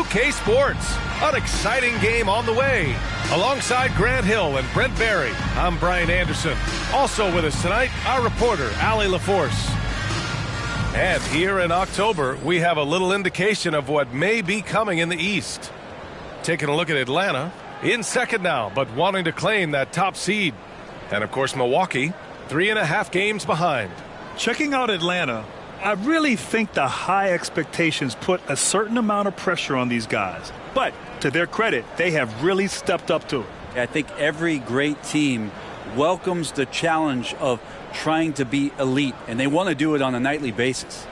2K Sports. An exciting game on the way. Alongside Grant Hill and Brent Barry, I'm Brian Anderson. Also with us tonight, our reporter, Allie LaForce. And here in October, we have a little indication of what may be coming in the East. Taking a look at Atlanta, in second now, but wanting to claim that top seed. And of course, Milwaukee, 3.5 games behind. Checking out Atlanta, I really think the high expectations put a certain amount of pressure on these guys. But to their credit, they have really stepped up to it. I think every great team welcomes the challenge of trying to be elite, and they want to do it on a nightly basis.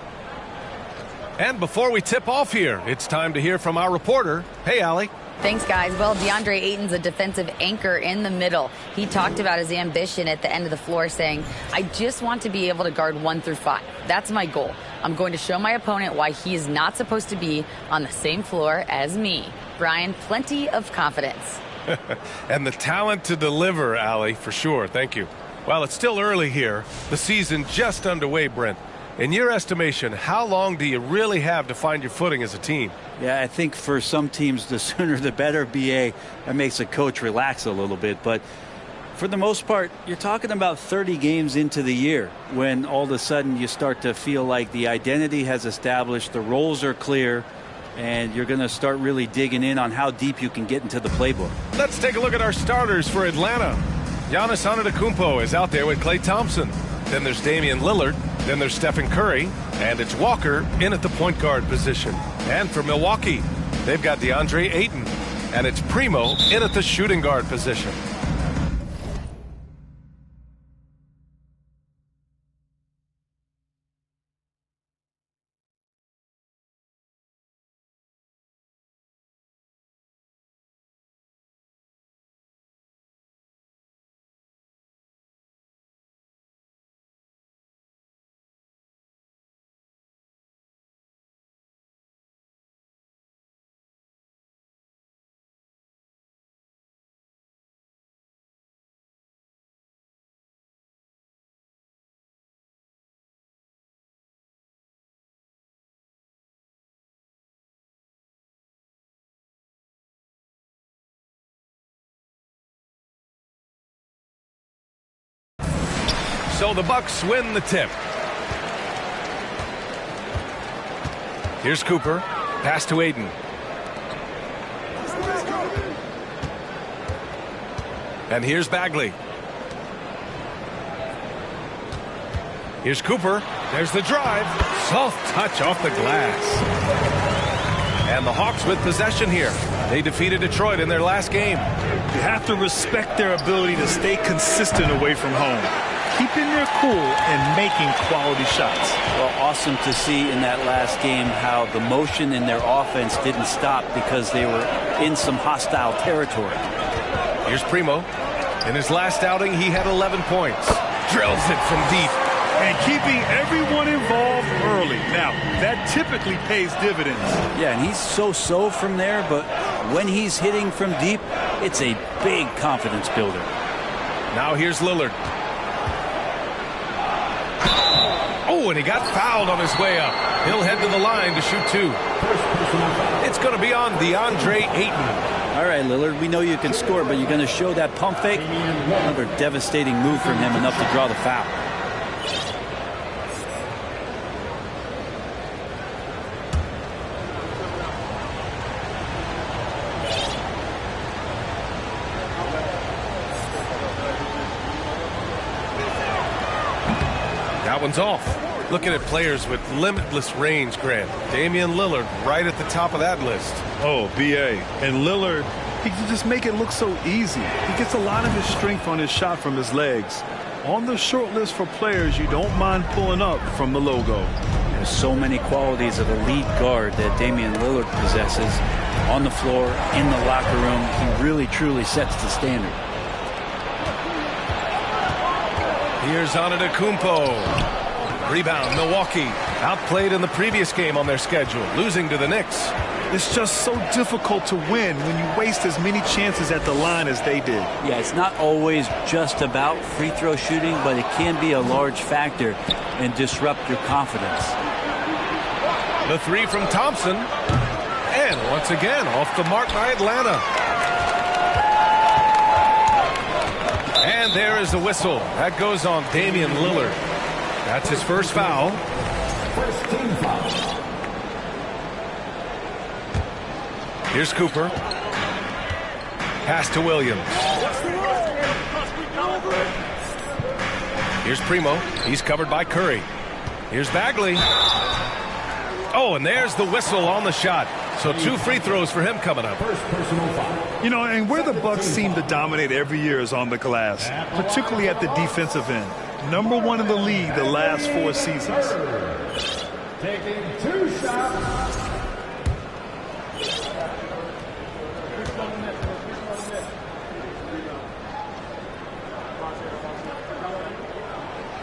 And before we tip off here, it's time to hear from our reporter. Hey, Allie. Thanks, guys. Well, DeAndre Ayton's a defensive anchor in the middle. He talked about his ambition at the end of the floor, saying, I just want to be able to guard 1 through 5. That's my goal. I'm going to show my opponent why he is not supposed to be on the same floor as me. Brian, plenty of confidence. And the talent to deliver, Allie, for sure. Thank you. Well, it's still early here. The season just underway, Brent. In your estimation, how long do you really have to find your footing as a team? Yeah, I think for some teams, the sooner the better, BA. That makes a coach relax a little bit. But for the most part, you're talking about 30 games into the year when all of a sudden you start to feel like the identity has established, the roles are clear, and you're going to start really digging in on how deep you can get into the playbook. Let's take a look at our starters for Atlanta. Giannis Antetokounmpo is out there with Klay Thompson. Then there's Damian Lillard. Then there's Stephen Curry. And it's Walker in at the point guard position. And for Milwaukee, they've got DeAndre Ayton. And it's Primo in at the shooting guard position. So the Bucks win the tip. Here's Cooper. Pass to Ayton. And here's Bagley. Here's Cooper. There's the drive. Soft touch off the glass. And the Hawks with possession here. They defeated Detroit in their last game. You have to respect their ability to stay consistent away from home, keeping their cool and making quality shots. Well, awesome to see in that last game how the motion in their offense didn't stop because they were in some hostile territory. Here's Primo. In his last outing, he had 11 points. Drills it from deep. And keeping everyone involved early. Now, that typically pays dividends. Yeah, and he's so-so from there, but when he's hitting from deep, it's a big confidence builder. Now here's Lillard. Oh, and he got fouled on his way up. He'll head to the line to shoot 2. It's going to be on DeAndre Ayton. All right, Lillard, we know you can score, but you're going to show that pump fake? Another devastating move from him, enough to draw the foul. That one's off. Looking at players with limitless range, Grant. Damian Lillard right at the top of that list. Oh, B.A. And Lillard, he can just make it look so easy. He gets a lot of his strength on his shot from his legs. On the short list for players you don't mind pulling up from the logo. There's so many qualities of a lead guard that Damian Lillard possesses on the floor, in the locker room. He really, truly sets the standard. Here's Antetokounmpo. Rebound, Milwaukee. Outplayed in the previous game on their schedule, losing to the Knicks. It's just so difficult to win when you waste as many chances at the line as they did. Yeah, it's not always just about free throw shooting, but it can be a large factor and disrupt your confidence. The 3 from Thompson. And Once again, off the mark by Atlanta. And there is the whistle. That goes on Damian Lillard. That's his first foul. First team foul. Here's Cooper. Pass to Williams. Here's Primo. He's covered by Curry. Here's Bagley. Oh, and there's the whistle on the shot. So 2 free throws for him coming up. First personal foul. You know, and where the Bucks seem to dominate every year is on the glass, particularly at the defensive end. #1 in the league the last 4 seasons. Taking 2 shots.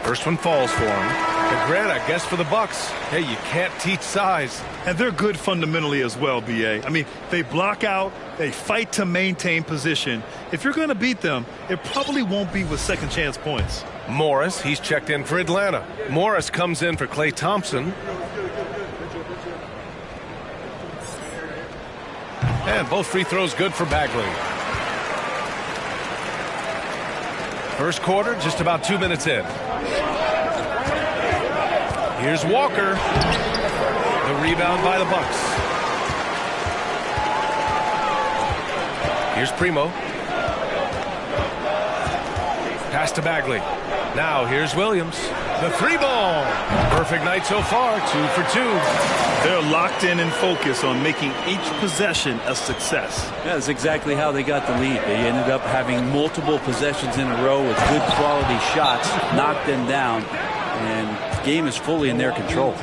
First one falls for him. But Grant, I guess for the Bucks, hey, you can't teach size. And they're good fundamentally as well, B.A. I mean, they block out, they fight to maintain position. If you're going to beat them, it probably won't be with second chance points. Morris, he's checked in for Atlanta. Morris comes in for Klay Thompson. And both free throws good for Bagley. First quarter, just about 2 minutes in. Here's Walker. The rebound by the Bucks. Here's Primo. Pass to Bagley. Now here's Williams. The 3-ball. Perfect night so far, 2 for 2. They're locked in and focused on making each possession a success. Yeah, that's exactly how they got the lead. They ended up having multiple possessions in a row with good quality shots, knocked them down, and the game is fully in their control.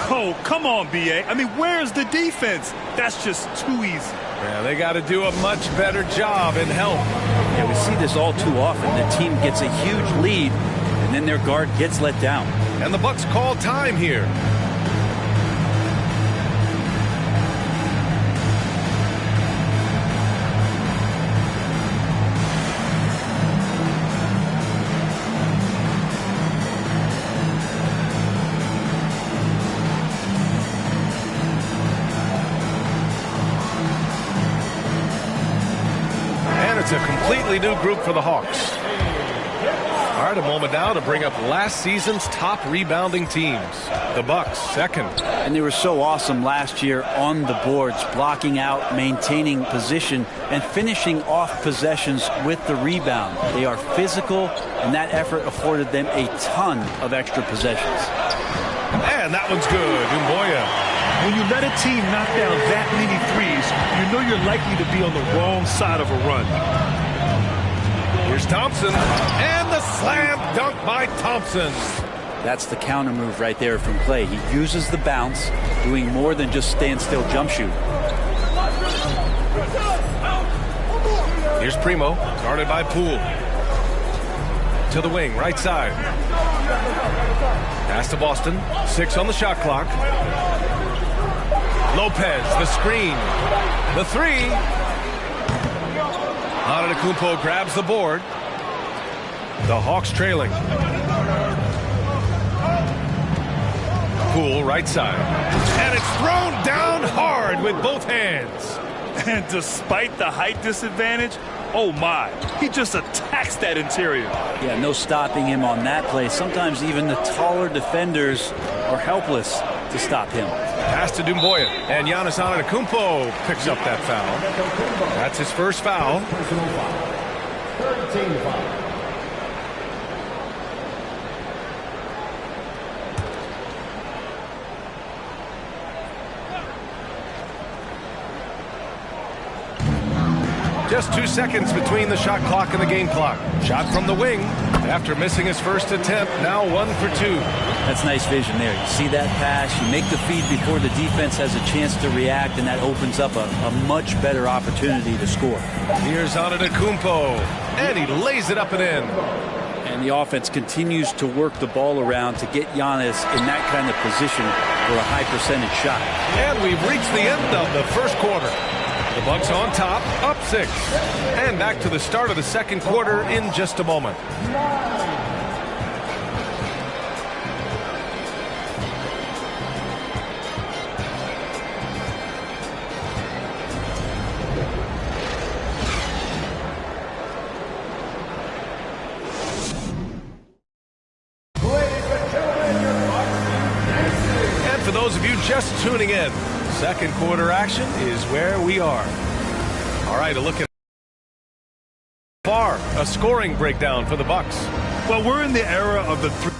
Oh, come on, B.A. I mean, where's the defense? That's just too easy. Yeah, they got to do a much better job in help. Yeah, we see this all too often. The team gets a huge lead, and then their guard gets let down. And the Bucks call time here. It's a completely new group for the Hawks. All right, a moment now to bring up last season's top rebounding teams. The Bucks, second. And they were so awesome last year on the boards, blocking out, maintaining position, and finishing off possessions with the rebound. They are physical, and that effort afforded them a ton of extra possessions. And that one's good. Umboya. When you let a team knock down that many threes, you know you're likely to be on the wrong side of a run. Here's Thompson. And the slam dunk by Thompson. That's the counter move right there from Klay. He uses the bounce, doing more than just standstill jump shoot. Here's Primo, guarded by Poole. To the wing, right side. Pass to Boston. 6 on the shot clock. Lopez, the screen. The 3. Antetokounmpo grabs the board. The Hawks trailing. Poole, right side. And it's thrown down hard with both hands. And despite the height disadvantage, oh my, he just attacks that interior. Yeah, no stopping him on that play. Sometimes even the taller defenders are helpless to stop him. Pass to Doumbouya, and Giannis Antetokounmpo picks up that foul. That's his first foul. Personal foul. Third team foul. Just 2 seconds between the shot clock and the game clock. Shot from the wing after missing his first attempt. Now 1 for 2. That's nice vision there. You see that pass, you make the feed before the defense has a chance to react, and that opens up a much better opportunity to score. Here's Antetokounmpo, and he lays it up and in. And the offense continues to work the ball around to get Giannis in that kind of position for a high percentage shot. And we've reached the end of the first quarter. The Bucks on top, up 6. And back to the start of the second quarter in just a moment. inning in. Second quarter action is where we are. All right, a look at a scoring breakdown for the Bucks. Well, we're in the era of the three.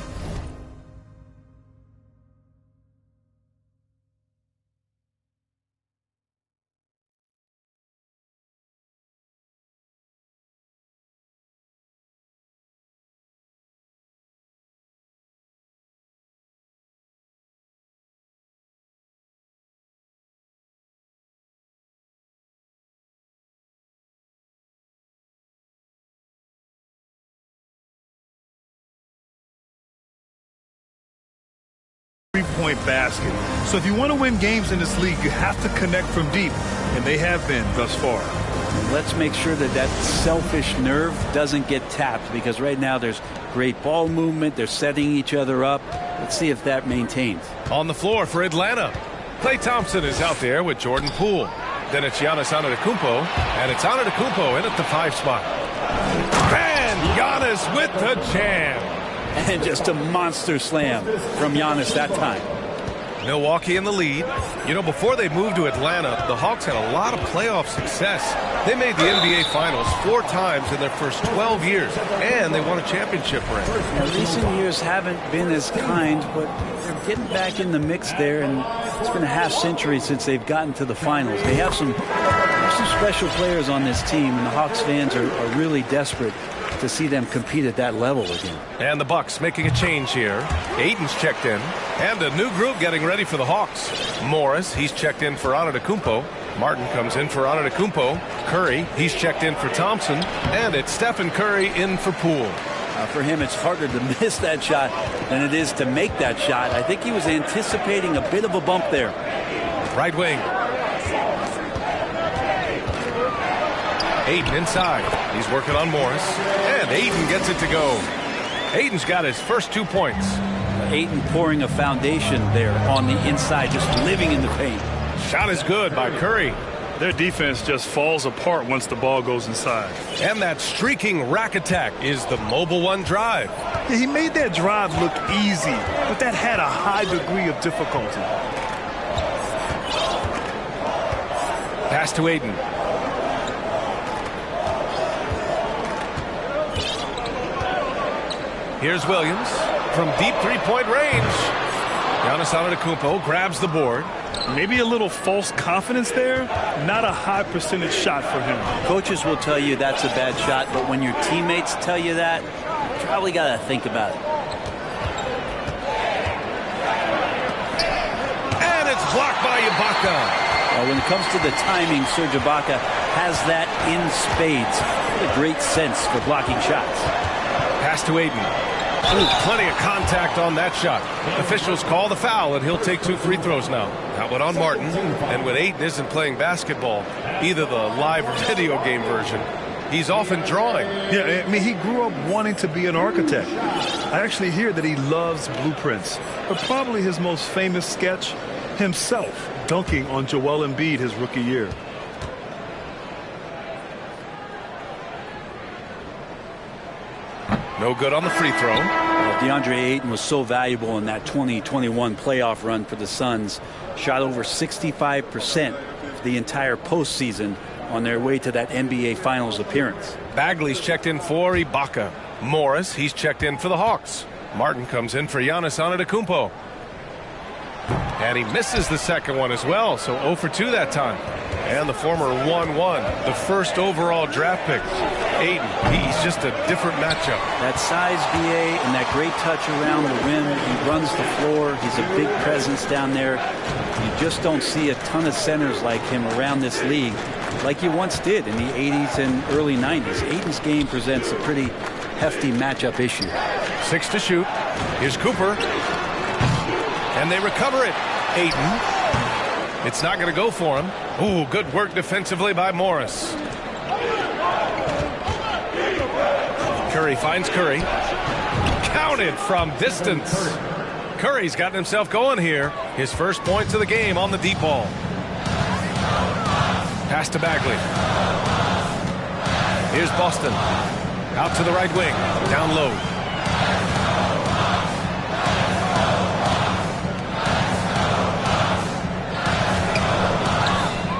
Three-point basket. So if you want to win games in this league, you have to connect from deep, and they have been thus far. Let's make sure that that selfish nerve doesn't get tapped, because right now there's great ball movement. They're setting each other up. Let's see if that maintains. On the floor for Atlanta, Klay Thompson is out there with Jordan Poole. Then it's Giannis Antetokounmpo, and it's Antetokounmpo in at the 5 spot. And Giannis with the jam. And just a monster slam from Giannis that time. Milwaukee in the lead. You know, before they moved to Atlanta, the Hawks had a lot of playoff success. They made the NBA Finals 4 times in their first 12 years, and they won a championship ring. Now, recent years haven't been as kind, but they're getting back in the mix there, and it's been a half-century since they've gotten to the finals. They have some special players on this team, and the Hawks fans are really desperate to see them compete at that level again. And the Bucks making a change here. Ayton's checked in, and a new group getting ready for the Hawks. Morris, he's checked in for Antetokounmpo. Martin comes in for Antetokounmpo. Curry, he's checked in for Thompson, and it's Stephen Curry in for Poole. For him, it's harder to miss that shot than it is to make that shot. I think he was anticipating a bit of a bump there. Right wing. Ayton inside. He's working on Morris. And Ayton gets it to go. Ayton's got his first 2 points. Ayton pouring a foundation there on the inside, just living in the paint. Shot is good by Curry. Their defense just falls apart once the ball goes inside. And that streaking rack attack is the Mobile One drive. Yeah, he made that drive look easy, but that had a high degree of difficulty. Pass to Ayton. Here's Williams from deep three-point range. Giannis Antetokounmpo grabs the board. Maybe a little false confidence there. Not a high percentage shot for him. Coaches will tell you that's a bad shot, but when your teammates tell you that, you probably got to think about it. And it's blocked by Ibaka. When it comes to the timing, Serge Ibaka has that in spades. A great sense for blocking shots. Pass to Ayton. Ooh, plenty of contact on that shot. Officials call the foul, and he'll take 2 free throws now. That one on Martin. And when Ayton isn't playing basketball, either the live or video game version, he's often drawing. Yeah, I mean, he grew up wanting to be an architect. I actually hear that he loves blueprints. But probably his most famous sketch, himself dunking on Joel Embiid his rookie year. No good on the free throw. DeAndre Ayton was so valuable in that 2021 playoff run for the Suns. Shot over 65% for the entire postseason on their way to that NBA Finals appearance. Bagley's checked in for Ibaka. Morris, he's checked in for the Hawks. Martin comes in for Giannis Antetokounmpo. And he misses the second one as well, so 0 for 2 that time. And the former 1-1, the first overall draft pick. Ayton, he's just a different matchup. That size, BA, and that great touch around the rim. He runs the floor. He's a big presence down there. You just don't see a ton of centers like him around this league like you once did in the 80s and early 90s. Ayton's game presents a pretty hefty matchup issue. 6 to shoot. Here's Cooper. And they recover it. Ayton. It's not going to go for him. Ooh, good work defensively by Morris. Curry finds Curry. Counted from distance. Curry's gotten himself going here. His first points of the game on the deep ball. Pass to Bagley. Here's Boston. Out to the right wing. Down low.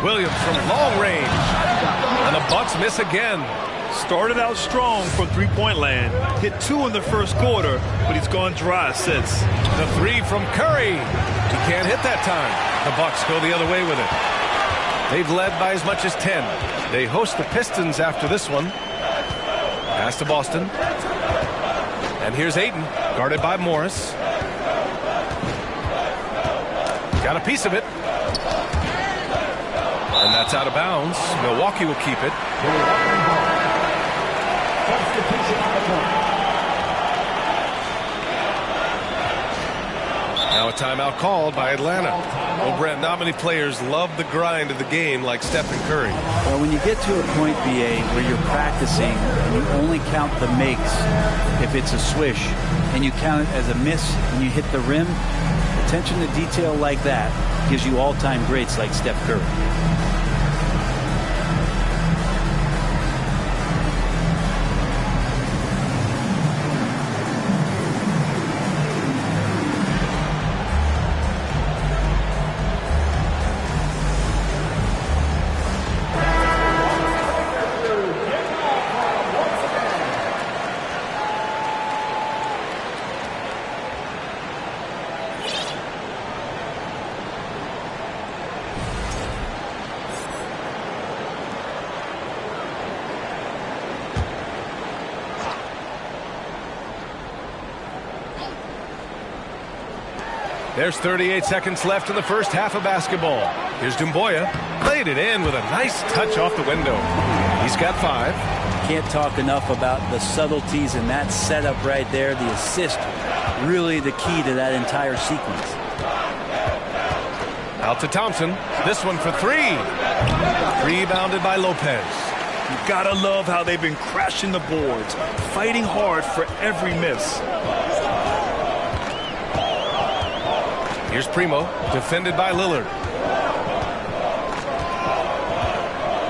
Williams from long range. And the Bucks miss again. Started out strong from three-point land. Hit 2 in the first quarter, but he's gone dry since. The 3 from Curry. He can't hit that time. The Bucks go the other way with it. They've led by as much as 10. They host the Pistons after this one. Pass to Boston. And here's Ayton, guarded by Morris. Got a piece of it. And that's out of bounds. Milwaukee will keep it. Now a timeout called by Atlanta. Well, Brent, not many players love the grind of the game like Stephen Curry. Well, when you get to a point, BA, where you're practicing and you only count the makes if it's a swish, and you count it as a miss when you hit the rim, attention to detail like that gives you all-time greats like Steph Curry. There's 38 seconds left in the first half of basketball. Here's Doumbouya. Played it in with a nice touch off the window. He's got 5. Can't talk enough about the subtleties in that setup right there. The assist, really the key to that entire sequence. Out to Thompson. This one for 3. Rebounded by Lopez. You gotta love how they've been crashing the boards, fighting hard for every miss. Here's Primo, defended by Lillard.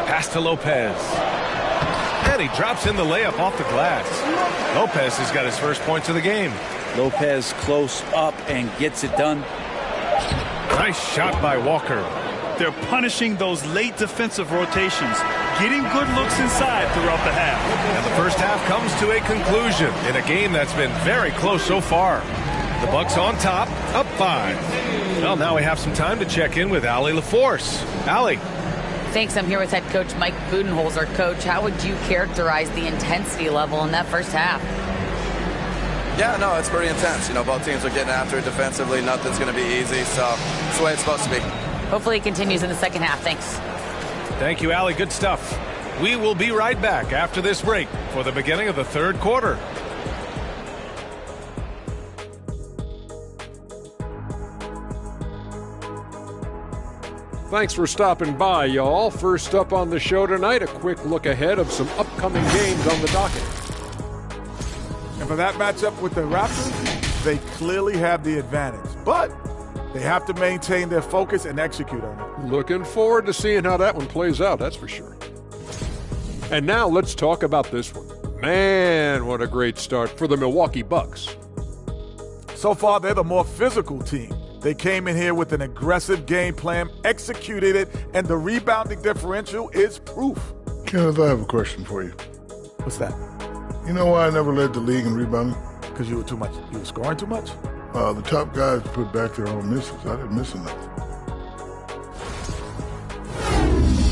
Pass to Lopez. And he drops in the layup off the glass. Lopez has got his first points of the game. Lopez close up and gets it done. Nice shot by Walker. They're punishing those late defensive rotations, getting good looks inside throughout the half. And the first half comes to a conclusion in a game that's been very close so far. The Bucks on top, up 5. Well, now we have some time to check in with Allie LaForce. Allie. Thanks. I'm here with head coach Mike Budenholzer. Coach, how would you characterize the intensity level in that first half? Yeah, no, it's pretty intense. You know, both teams are getting after it defensively. Nothing's going to be easy, so it's the way it's supposed to be. Hopefully it continues in the second half. Thanks. Thank you, Allie. Good stuff. We will be right back after this break for the beginning of the third quarter. Thanks for stopping by, y'all. First up on the show tonight, a quick look ahead of some upcoming games on the docket. And for that matchup with the Raptors, they clearly have the advantage. But they have to maintain their focus and execute on it. Looking forward to seeing how that one plays out, that's for sure. And now let's talk about this one. Man, what a great start for the Milwaukee Bucks. So far, they're the more physical team. They came in here with an aggressive game plan, executed it, and the rebounding differential is proof. Kenneth, I have a question for you. What's that? You know why I never led the league in rebounding? Because you were too much. You were scoring too much? The top guys put back their own misses. I didn't miss enough.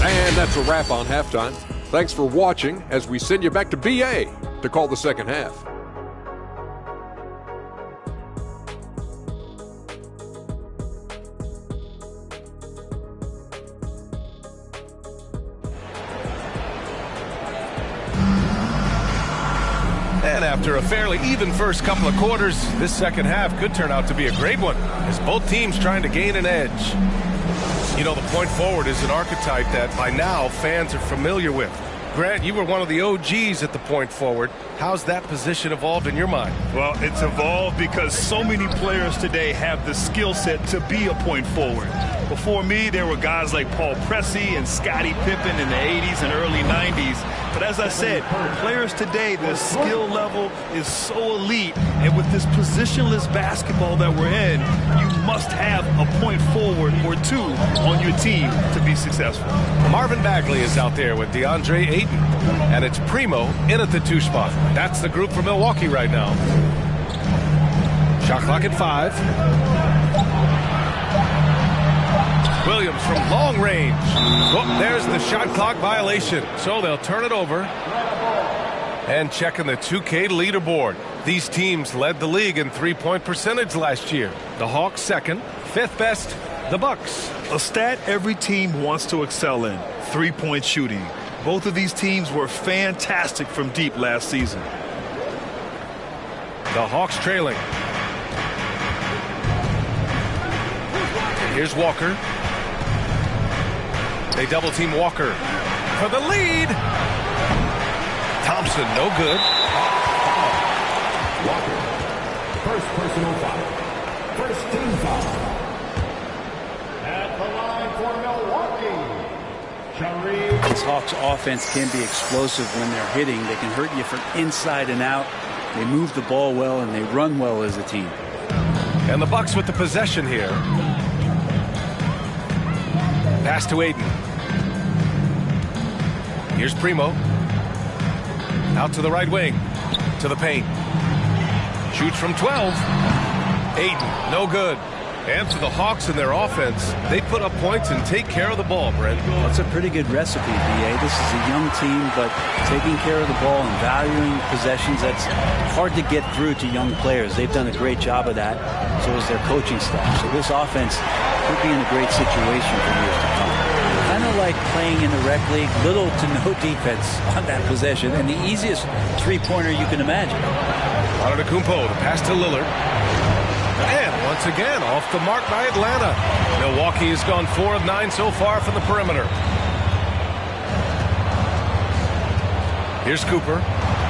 And that's a wrap on halftime. Thanks for watching as we send you back to BA to call the second half. And after a fairly even first couple of quarters, this second half could turn out to be a great one as both teams trying to gain an edge. You know, the point forward is an archetype that by now fans are familiar with. Grant, you were one of the OGs at the point forward. How's that position evolved in your mind? Well, it's evolved because so many players today have the skill set to be a point forward. Before me, there were guys like Paul Pressey and Scottie Pippen in the 80s and early 90s. But as I said, players today, their skill level is so elite. And with this positionless basketball that we're in, you must have a point forward or two on your team to be successful. Marvin Bagley is out there with DeAndre Ayton. And it's Primo in at the 2 spot. That's the group for Milwaukee right now. Shot clock at 5. Williams from long range. Oh, there's the shot clock violation. So they'll turn it over. And checking the 2K leaderboard. These teams led the league in three-point percentage last year. The Hawks second, 5th best, the Bucks. A stat every team wants to excel in, three-point shooting. Both of these teams were fantastic from deep last season. The Hawks trailing. Here's Walker. They double team Walker for the lead. Thompson, no good. Walker, first personal foul. First team foul. At the line for Milwaukee, Sharif. This Hawks offense can be explosive when they're hitting. They can hurt you from inside and out. They move the ball well and they run well as a team. And the Bucks with the possession here. Pass to Ayton. Here's Primo. Out to the right wing. To the paint. Shoots from 12. Ayton, no good. And for the Hawks and their offense, they put up points and take care of the ball, Brent. That's a pretty good recipe, B.A. This is a young team, but taking care of the ball and valuing possessions, that's hard to get through to young players. They've done a great job of that, so is their coaching staff. So this offense could be in a great situation for years to come. Kind of like playing in the rec league, little to no defense on that possession, and the easiest three-pointer you can imagine. Antetokounmpo, the pass to Lillard. And once again, off the mark by Atlanta. Milwaukee has gone 4 of 9 so far from the perimeter. Here's Cooper.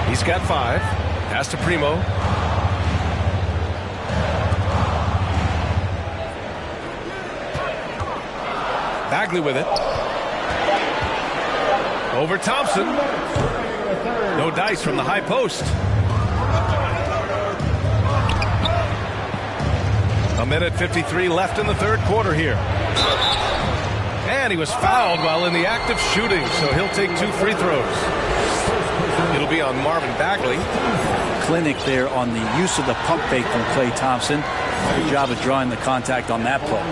He's got 5. Pass to Primo. Bagley with it. Over Thompson. No dice from the high post. A minute 53 left in the third quarter here. And he was fouled while in the act of shooting, so he'll take 2 free throws. It'll be on Marvin Bagley. Clinic there on the use of the pump fake from Klay Thompson. Good job of drawing the contact on that play.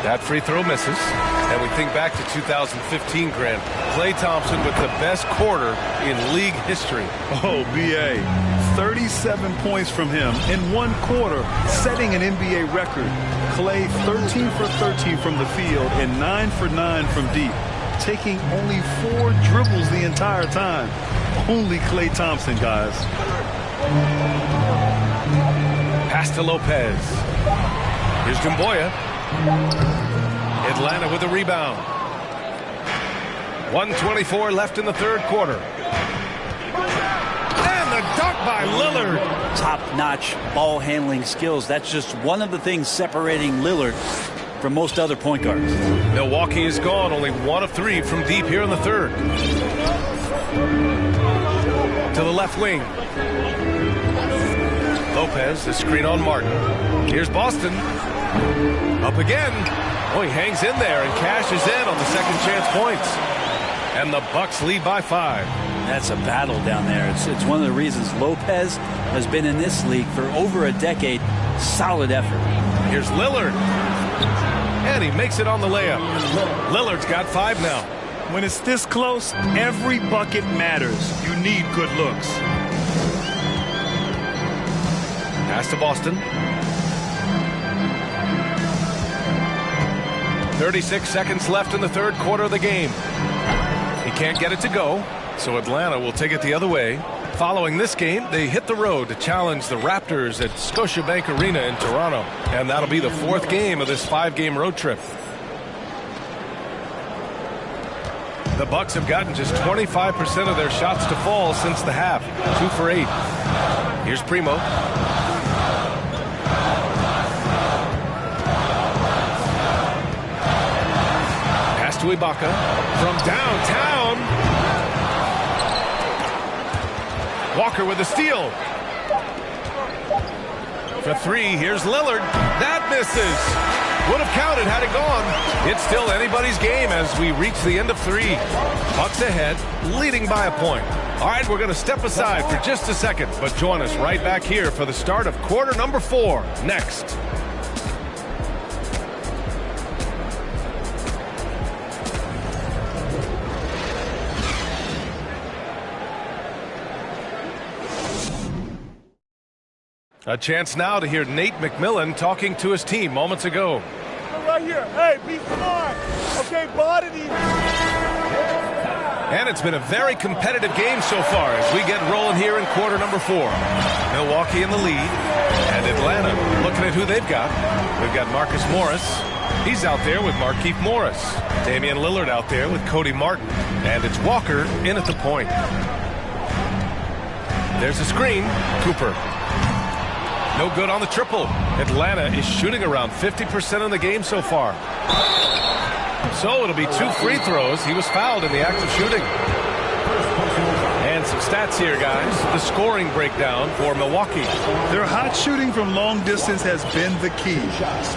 That free throw misses. And we think back to 2015, Grant. Klay Thompson with the best quarter in league history. Oh, B.A. 37 points from him in one quarter, setting an NBA record. Klay 13 for 13 from the field and 9 for 9 from deep, taking only 4 dribbles the entire time. Only Klay Thompson, guys. Pass to Lopez. Here's Dumboya. Atlanta with the rebound. 1:24 left in the third quarter. And the dunk by Lillard. Top-notch ball handling skills. That's just one of the things separating Lillard from most other point guards. Milwaukee is gone, only 1 of 3 from deep here in the third. To the left wing. Lopez, the screen on Martin. Here's Boston. Up again. Oh, he hangs in there and cashes in on the second chance points. And the Bucks lead by 5. That's a battle down there. It's one of the reasons Lopez has been in this league for over a decade. Solid effort. Here's Lillard. And he makes it on the layup. Lillard's got 5 now. When it's this close, every bucket matters. You need good looks. Pass to Boston. 36 seconds left in the third quarter of the game. He can't get it to go, so Atlanta will take it the other way. Following this game, they hit the road to challenge the Raptors at Scotiabank Arena in Toronto. And that'll be the 4th game of this 5-game road trip. The Bucks have gotten just 25% of their shots to fall since the half. 2 for 8. Here's Primo. Ibaka from downtown. Walker with the steal. For three, here's Lillard. That misses. Would have counted had it gone. It's still anybody's game as we reach the end of three. Bucks ahead, leading by a point. All right, we're going to step aside for just a second, but join us right back here for the start of quarter number 4 next. A chance now to hear Nate McMillan talking to his team moments ago. Right here. Hey, be smart. Okay, body these. And it's been a very competitive game so far as we get rolling here in quarter number 4. Milwaukee in the lead. And Atlanta looking at who they've got. We've got Marcus Morris. He's out there with Markieff Morris. Damian Lillard out there with Cody Martin. And it's Walker in at the point. There's a screen. Cooper. No good on the triple. Atlanta is shooting around 50% in the game so far. So it'll be 2 free throws. He was fouled in the act of shooting. And some stats here, guys. The scoring breakdown for Milwaukee. Their hot shooting from long distance has been the key.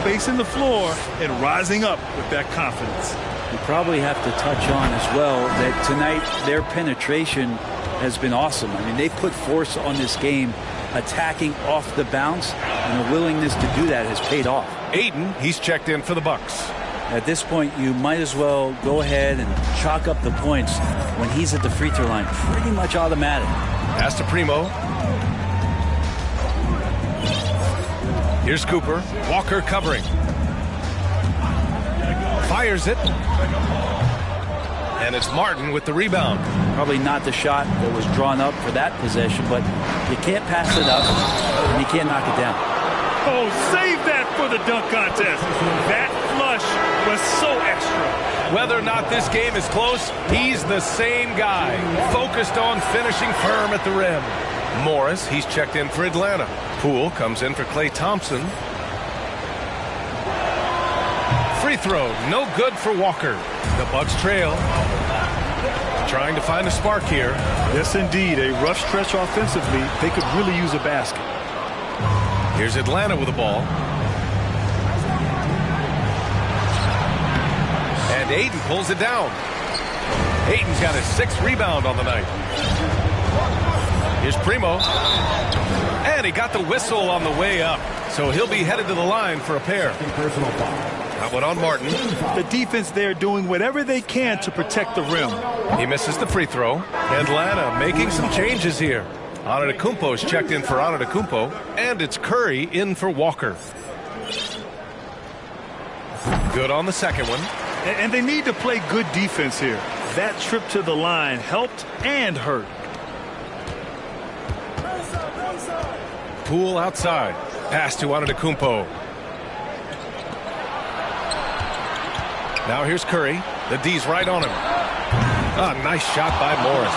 Spacing the floor and rising up with that confidence. You probably have to touch on as well that tonight their penetration has been awesome. I mean, they put force on this game, attacking off the bounce, and the willingness to do that has paid off. Aiden, he's checked in for the Bucks. At this point, you might as well go ahead and chalk up the points when he's at the free throw line. Pretty much automatic. Pass to Primo. Here's Cooper. Walker covering. Fires it. And it's Martin with the rebound. Probably not the shot that was drawn up for that possession, but you can't pass it up and you can't knock it down. Oh, save that for the dunk contest. That flush was so extra. Whether or not this game is close, he's the same guy, focused on finishing firm at the rim. Morris, he's checked in for Atlanta. Poole comes in for Klay Thompson. Free throw, no good for Walker. The Bucks trail. Trying to find a spark here. Yes, indeed. A rough stretch offensively. They could really use a basket. Here's Atlanta with the ball. And Aiden pulls it down. Aiden's got his 6th rebound on the night. Here's Primo. And he got the whistle on the way up. So he'll be headed to the line for a pair. That one on Martin. The defense there doing whatever they can to protect the rim. He misses the free throw. Atlanta making some changes here. Antetokounmpo's checked in for Antetokounmpo. And it's Curry in for Walker. Good on the second one. And they need to play good defense here. That trip to the line helped and hurt. Poole outside. Pass to Antetokounmpo. Now here's Curry. The D's right on him. Nice shot by Morris.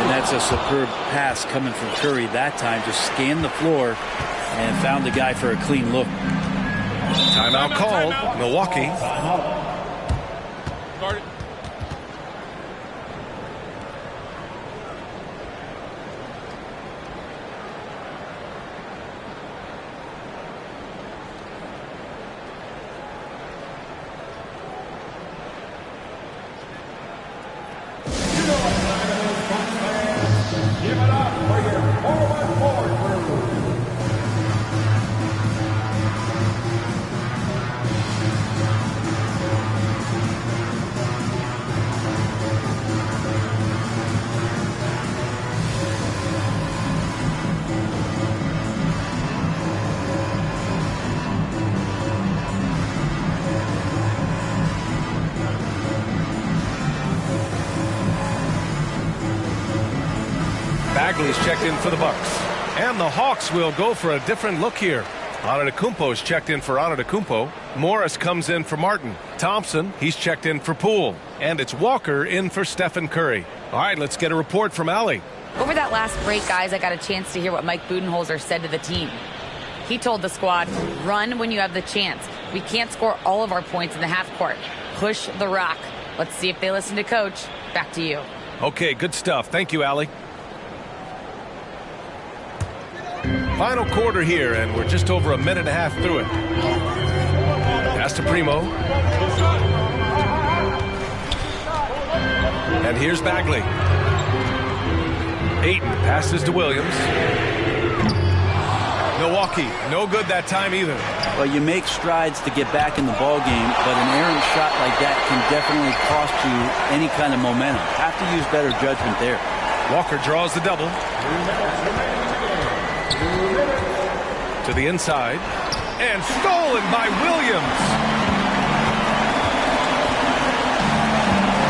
And that's a superb pass coming from Curry that time. Just scanned the floor and found the guy for a clean look. Timeout called. Milwaukee. Bagley's checked in for the Bucks. And the Hawks will go for a different look here. Antetokounmpo's checked in for Antetokounmpo. Morris comes in for Martin. Thompson, he's checked in for Poole. And it's Walker in for Stephen Curry. All right, let's get a report from Allie. Over that last break, guys, I got a chance to hear what Mike Budenholzer said to the team. He told the squad, run when you have the chance. We can't score all of our points in the half court. Push the rock. Let's see if they listen to Coach. Back to you. Okay, good stuff. Thank you, Allie. Final quarter here, and we're just over a minute and a half through it. Pass to Primo. And here's Bagley. Ayton passes to Williams. Milwaukee, no good that time either. Well, you make strides to get back in the ball game, but an errant shot like that can definitely cost you any kind of momentum. Have to use better judgment there. Walker draws the double. To the inside. And stolen by Williams.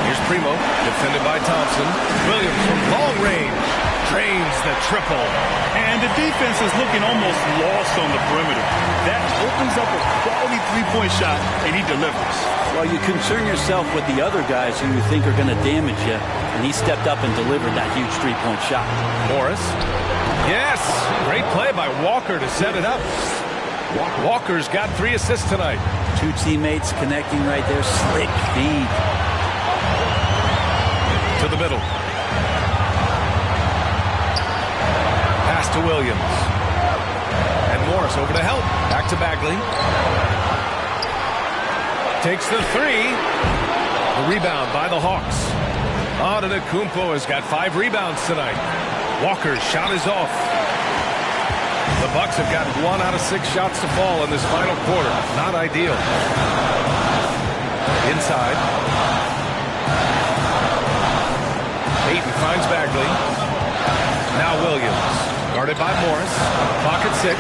Here's Primo, defended by Thompson. Williams from long range. Drains the triple. And the defense is looking almost lost on the perimeter. That opens up a quality three-point shot, and he delivers. Well, you concern yourself with the other guys who you think are going to damage you, and he stepped up and delivered that huge three-point shot. Morris. Yes! Great play by Walker to set it up. Walker's got 3 assists tonight. 2 teammates connecting right there. Slick feed. To the middle. Pass to Williams. And Morris over to help. Back to Bagley. Takes the 3. The rebound by the Hawks. Antetokounmpo has got 5 rebounds tonight. Walker's shot is off. The Bucks have got 1 out of 6 shots to fall in this final quarter. Not ideal. Inside. Ayton finds Bagley. Now Williams. Guarded by Morris. Pocket 6.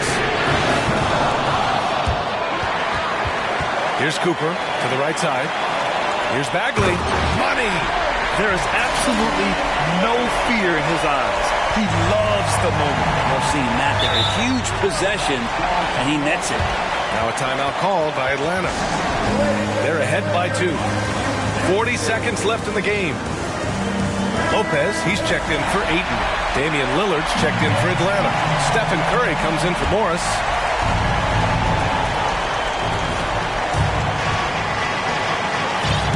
Here's Cooper to the right side. Here's Bagley. Money! There is absolutely no fear in his eyes. He loves the moment. I've seen that there. A huge possession, and he nets it. Now a timeout called by Atlanta. They're ahead by 2. 40 seconds left in the game. Lopez, he's checked in for Ayton. Damian Lillard's checked in for Atlanta. Stephen Curry comes in for Morris.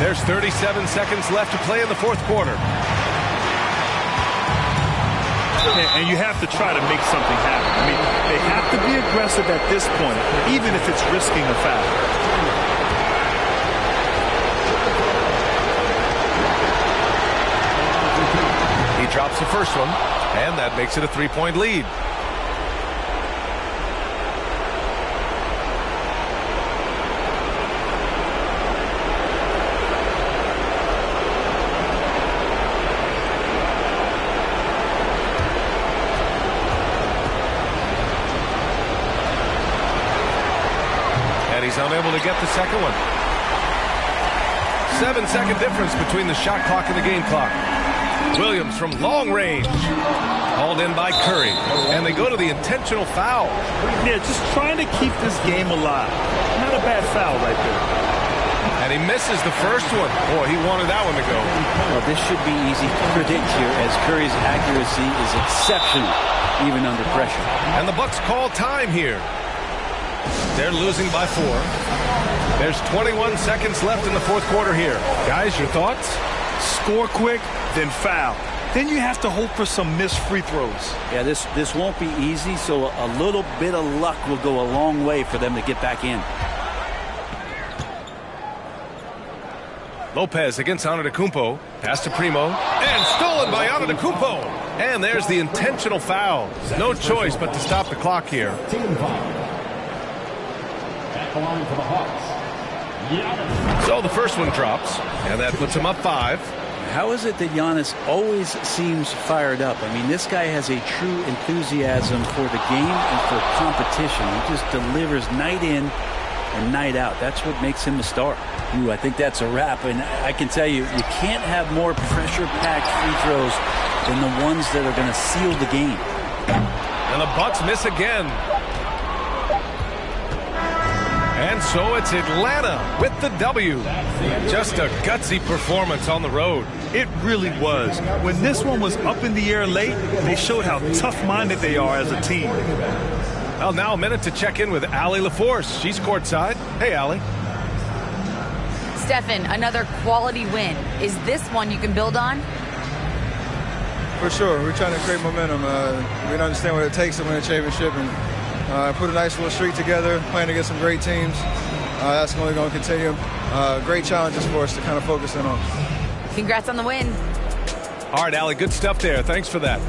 There's 37 seconds left to play in the 4th quarter. And you have to try to make something happen. I mean, they have to be aggressive at this point, even if it's risking a foul. He drops the first one, and that makes it a 3-point lead. He's unable to get the second one. 7-second difference between the shot clock and the game clock. Williams from long range. Hauled in by Curry. And they go to the intentional foul. Yeah, just trying to keep this game alive. Not a bad foul right there. And he misses the first one. Boy, he wanted that one to go. Well, this should be easy to predict here as Curry's accuracy is exceptional, even under pressure. And the Bucks call time here. They're losing by 4. There's 21 seconds left in the 4th quarter here. Guys, your thoughts? Score quick, then foul. Then you have to hope for some missed free throws. Yeah, this won't be easy, so a little bit of luck will go a long way for them to get back in. Lopez against Antetokounmpo. Pass to Primo. And stolen by Antetokounmpo. And there's the intentional foul. No choice but to stop the clock here. Team foul. At the line for the Hawks. So the first one drops, and that puts him up 5. How is it that Giannis always seems fired up? I mean, this guy has a true enthusiasm for the game and for competition. He just delivers night in and night out. That's what makes him a star. Ooh, I think that's a wrap. And I can tell you, you can't have more pressure-packed free throws than the ones that are going to seal the game. And the Bucks miss again. And so it's Atlanta with the W. Just a gutsy performance on the road. It really was. When this one was up in the air late, they showed how tough-minded they are as a team. Well, now a minute to check in with Allie LaForce. She's courtside. Hey, Allie. Stefan, another quality win. Is this one you can build on? For sure. We're trying to create momentum. We understand what it takes to win a championship, and put a nice little streak together, playing against some great teams. That's only going to continue. Great challenges for us to kind of focus in on. Congrats on the win. All right, Allie, good stuff there. Thanks for that.